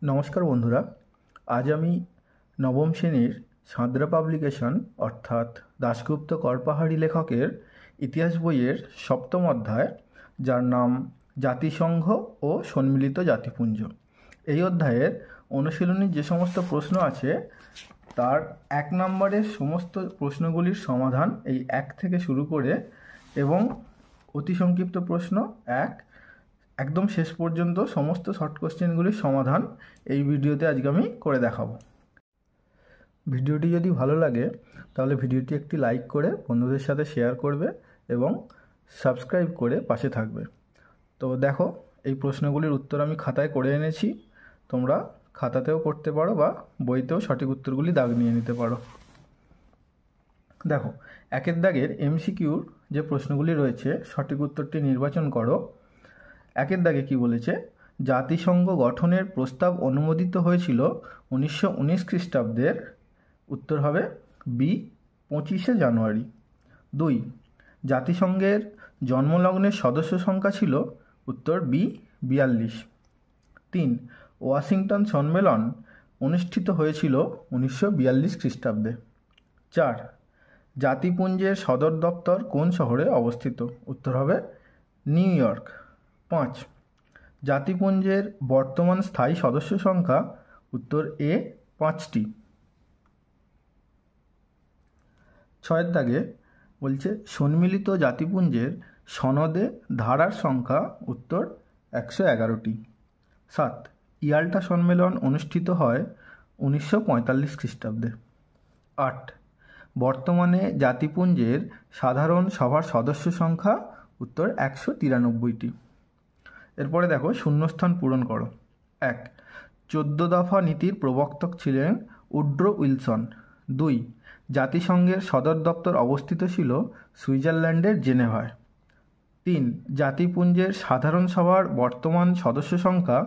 নমস্কার বন্ধুরা, আজ আমি নবম শ্রেণীর সাঁতরা পাবলিকেশন অর্থাৎ দাশগুপ্ত করপাহাড়ি লেখকের ইতিহাস বইয়ের সপ্তম অধ্যায়, যার নাম জাতিসংঘ ও সম্মিলিত জাতিপুঞ্জ। এই অধ্যায়ের অনুশীলনী যে সমস্ত প্রশ্ন আছে তার 1 নম্বরের সমস্ত প্রশ্নগুলির সমাধান এই 1 থেকে শুরু করে এবং অতি সংক্ষিপ্ত প্রশ্ন 1 একদম শেষ পর্যন্ত সমস্ত শর্ট কোশ্চেনগুলির সমাধান এই ভিডিওতে আজকে আমি করে দেখাবো। ভিডিওটি যদি ভালো লাগে তাহলে ভিডিওটি একটি লাইক করে বন্ধুদের সাথে শেয়ার করবে এবং সাবস্ক্রাইব করে পাশে থাকবে। তো দেখো, এই প্রশ্নগুলির উত্তর আমি খাতায় করে এনেছি, তোমরা খাতাতেও করতে পারো বা বইতেও সঠিক উত্তরগুলি দাগ নিয়ে নিতে পারো। দেখো, 1 দাগের এমসিকিউর যে প্রশ্নগুলি রয়েছে সঠিক উত্তরটি নির্বাচন করো। 1 দাগে কি বলেছে? জাতিসংঘ গঠনের প্রস্তাব অনুমোদিত হয়েছিল 1919 খ্রিস্টাব্দের। উত্তর হবে বি 25শে জানুয়ারি। 2 জাতিসংঘের জন্মলগ্নের সদস্য সংখ্যা ছিল। উত্তর বি 42। 3 ওয়াশিংটন সম্মেলন অনুষ্ঠিত হয়েছিল 1942 খ্রিস্টাব্দে। 4 জাতিপুঞ্জের সদর দপ্তর কোন শহরে অবস্থিত? উত্তর হবে নিউ ইয়র্ক। 5 জাতিপুঞ্জের বর্তমান স্থায়ী সদস্য সংখ্যা? উত্তর এ 5টি। 6 দাগে বলছে সম্মিলিত জাতিপুঞ্জের সনদে ধারার সংখ্যা? উত্তর 111টি। 7 ইয়াল্টা সম্মেলন অনুষ্ঠিত হয় 1945 খ্রিস্টাব্দে। 8 বর্তমানে জাতিপুঞ্জের সাধারণ সভার সদস্য সংখ্যা? উত্তর 193টি। এরপরে দেখো, শূন্যস্থান পূরণ করো। 1 14 দফা নীতির প্রবর্তক ছিলেন উড্রো উইলসন। 2 জাতিসংঘের সদর দপ্তর অবস্থিত ছিল সুইজারল্যান্ডের জেনেভায়। 3 জাতিপুঞ্জের সাধারণ সভার বর্তমান সদস্য সংখ্যা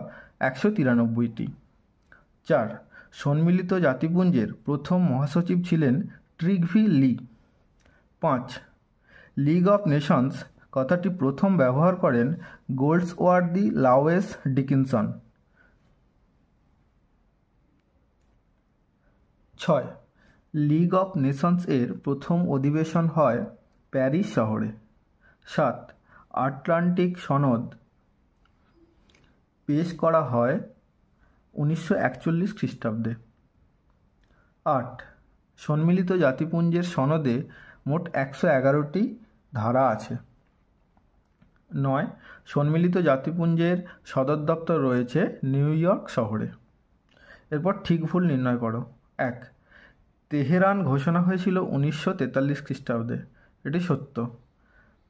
193টি। 4 সম্মিলিত জাতিপুঞ্জের প্রথম মহাসচিব ছিলেন ট্রিগভি লি। 5 লিগ অফ নেশনস কথাটি প্রথম ব্যবহার করেন গোল্ডসওয়ার্দি লাওয়েস ডিকিনসন। 6 লিগ অফ নেশনস এর প্রথম অধিবেশন হয় প্যারিস শহরে। 7 আটলান্টিক সনদ পেশ করা হয় 1941 খ্রিস্টাব্দে। 8 সম্মিলিত জাতিপুঞ্জের সনদে মোট 111টি ধারা আছে। 9 সম্মিলিত জাতিপুঞ্জের সদর দপ্তর রয়েছে নিউ ইয়র্ক শহরে। এরপর ঠিক ভুল নির্ণয় করো। 1 তেহরান ঘোষণা হয়েছিল 1943 খ্রিস্টাব্দে। এটি সত্য।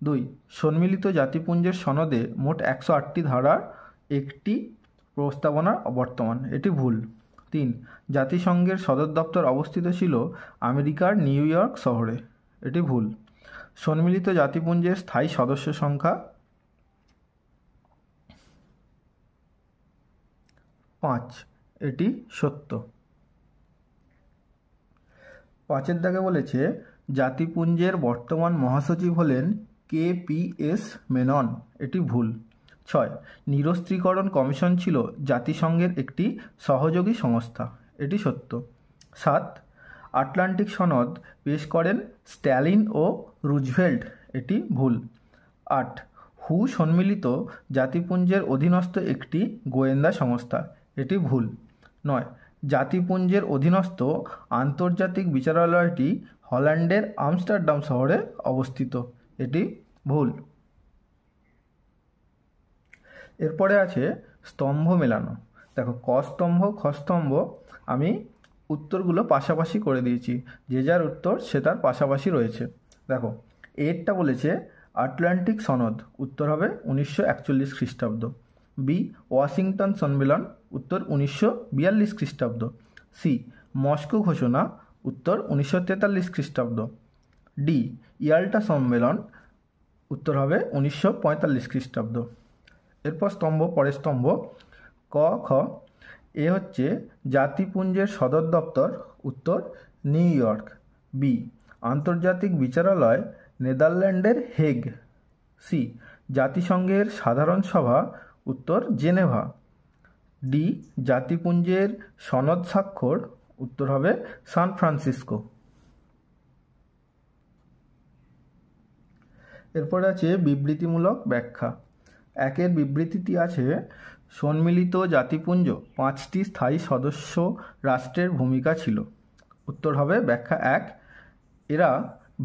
2 সম্মিলিত জাতিপুঞ্জের সনদে মোট 108টি ধারার একটি প্রস্তাবনা বর্তমান। এটি ভুল। 3 জাতিসংঘের সদর দপ্তর অবস্থিত ছিল আমেরিকার নিউ ইয়র্ক শহরে। এটি ভুল। সম্মিলিত জাতিপুঞ্জের স্থায়ী সদস্য সংখ্যা? 5। এটি সত্য। 5 দাগে বলেছে জাতিপুঞ্জের বর্তমান মহাসচিব হলেন KPS মেনন। এটি ভুল। 6 নিরস্ত্রীকরণ কমিশন ছিল জাতিসংঘের একটি সহযোগী সংস্থা। এটি সত্য। 7 আটলান্টিক সনদ পেশ করেন স্ট্যালিন ও রুজভেল্ট। এটি ভুল। 8 হু সম্মিলিত জাতিপুঞ্জের অধীনস্থ একটি গোয়েন্দা সংস্থা। এটি ভুল। 9 জাতিপুঞ্জের অধীনস্থ আন্তর্জাতিক বিচারালয়টি হল্যান্ডের আমস্টারডাম শহরে অবস্থিত। এটি ভুল। এরপরে আছে স্তম্ভ মেলানো। দেখো, ক স্তম্ভ খ স্তম্ভ আমি উত্তরগুলো পাশাপাশি করে দিয়েছি, যে যার উত্তর সে তার পাশাপাশি রয়েছে। দেখো, এরটা বলেছে আটলান্টিক সনদ। উত্তর হবে 1941 খ্রিস্টাব্দ। বি ওয়াশিংটন সম্মেলন। উত্তর 1942 খ্রিস্টাব্দ। সি মস্কো ঘোষণা। উত্তর 1943 খ্রিস্টাব্দ। ডি ইয়াল্টা সম্মেলন। উত্তর হবে 1945 খ্রিস্টাব্দ। এরপর স্তম্ভ, পরের স্তম্ভ ক খ। এ হচ্ছে জাতিপুঞ্জের সদর দপ্তর। উত্তর নিউ ইয়র্ক। বি আন্তর্জাতিক বিচারালয় নেদারল্যান্ডের হেগ। সি জাতিসংঘের সাধারণ সভা। উত্তর জেনেভা। ডি জাতিপুঞ্জের সনদ স্বাক্ষর, উত্তর হবে সান ফ্রান্সিসকো। এরপরে আছে বিবৃতিমূলক ব্যাখ্যা। একের বিবৃতিটি আছে, সম্মিলিত জাতিপুঞ্জ 5টি স্থায়ী সদস্য রাষ্ট্রের ভূমিকা ছিল। উত্তর হবে ব্যাখ্যা 1, এরা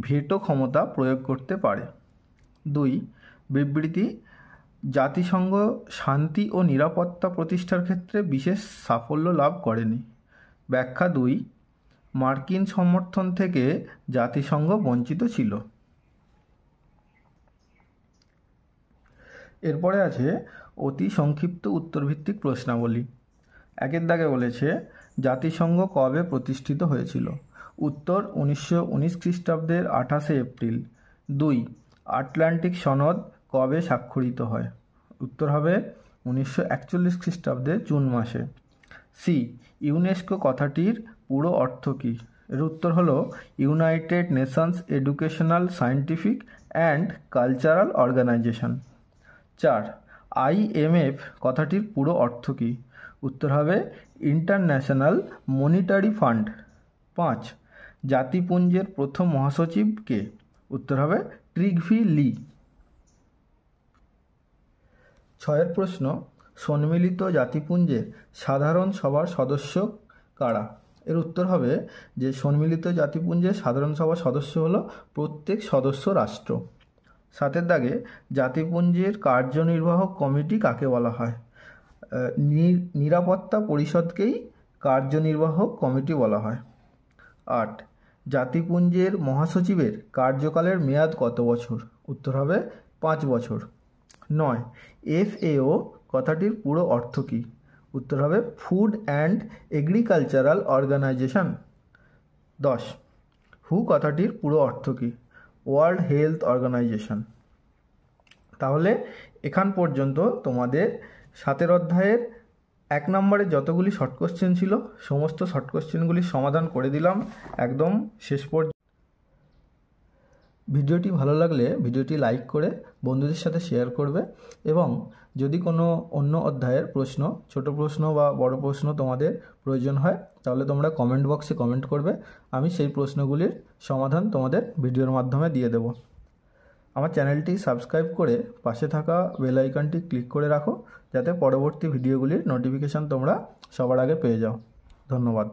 ভেটো ক্ষমতা প্রয়োগ করতে পারে। 2, বিবৃতি জাতিসংঘ শান্তি ও নিরাপত্তা প্রতিষ্ঠার ক্ষেত্রে বিশেষ সাফল্য লাভ করেনি। ব্যাখ্যা 2, মার্কিন সমর্থন থেকে জাতিসংঘ বঞ্চিত ছিল। এরপরে আছে অতি সংক্ষিপ্ত উত্তরভিত্তিক প্রশ্নাবলী। একের দাগে বলেছে, জাতিসংঘ কবে প্রতিষ্ঠিত হয়েছিল? উত্তর 1919 খ্রিস্টাব্দের 28শে এপ্রিল। 2, আটলান্টিক সনদ কবে স্বাক্ষরিত হয়? উত্তর হবে 1941 খ্রিস্টাব্দের জুন মাসে। সি, ইউনেস্কো কথাটির পুরো অর্থ কী? এর উত্তর হলো United Nations Educational, Scientific and Cultural Organization. 4, IMF কথাটির পুরো অর্থ কী? উত্তর হবে ইন্টারন্যাশনাল মনিটারি ফান্ড। 5, জাতিপুঞ্জের প্রথম মহাসচিব কে? উত্তর হবে ট্রিগভি লি। 6 প্রশ্ন, সম্মিলিত জাতিপুঞ্জের সাধারণ সভার সদস্য কারা? এর উত্তর হবে যে সম্মিলিত জাতিপুঞ্জের সাধারণ সভার সদস্য হলো প্রত্যেক সদস্য রাষ্ট্র। 7 দাগে জাতিপুঞ্জের কার্যনির্বাহক কমিটি কাকে বলা হয়? নিরাপত্তা পরিষদকেই কার্যনির্বাহক কমিটি বলা হয়। 8, জাতিপুঞ্জের মহাসচিবের কার্যকালের মেয়াদ কত বছর? উত্তর হবে 5 বছর। 9, FAO কথাটির পুরো অর্থ কী? উত্তর হবে ফুড অ্যান্ড এগ্রিকালচারাল অর্গানাইজেশন। 10, হু কথাটির পুরো অর্থ কী? World health organisation. তাহলে এখান পর্যন্ত তোমাদের 7 অধ্যায়ের 1 নম্বরে যতগুলি শর্ট কোশ্চেন ছিল সমস্ত শর্ট কোশ্চেনগুলির সমাধান করে দিলাম একদম শেষ পর্যন্ত। ভিডিওটি ভালো লাগলে ভিডিওটি লাইক করে বন্ধুদের সাথে শেয়ার করবে, এবং যদি কোনো অন্য অধ্যায়ের প্রশ্ন, ছোট প্রশ্ন বা বড় প্রশ্ন তোমাদের প্রয়োজন হয় তাহলে তোমরা কমেন্ট বক্সে কমেন্ট করবে, আমি সেই প্রশ্নগুলির সমাধান তোমাদের ভিডিওর মাধ্যমে দিয়ে দেব। আমার চ্যানেলটি সাবস্ক্রাইব করে পাশে থাকা বেল আইকনটি ক্লিক করে রাখো, যাতে পরবর্তী ভিডিওগুলির নোটিফিকেশান তোমরা সবার আগে পেয়ে যাও। ধন্যবাদ।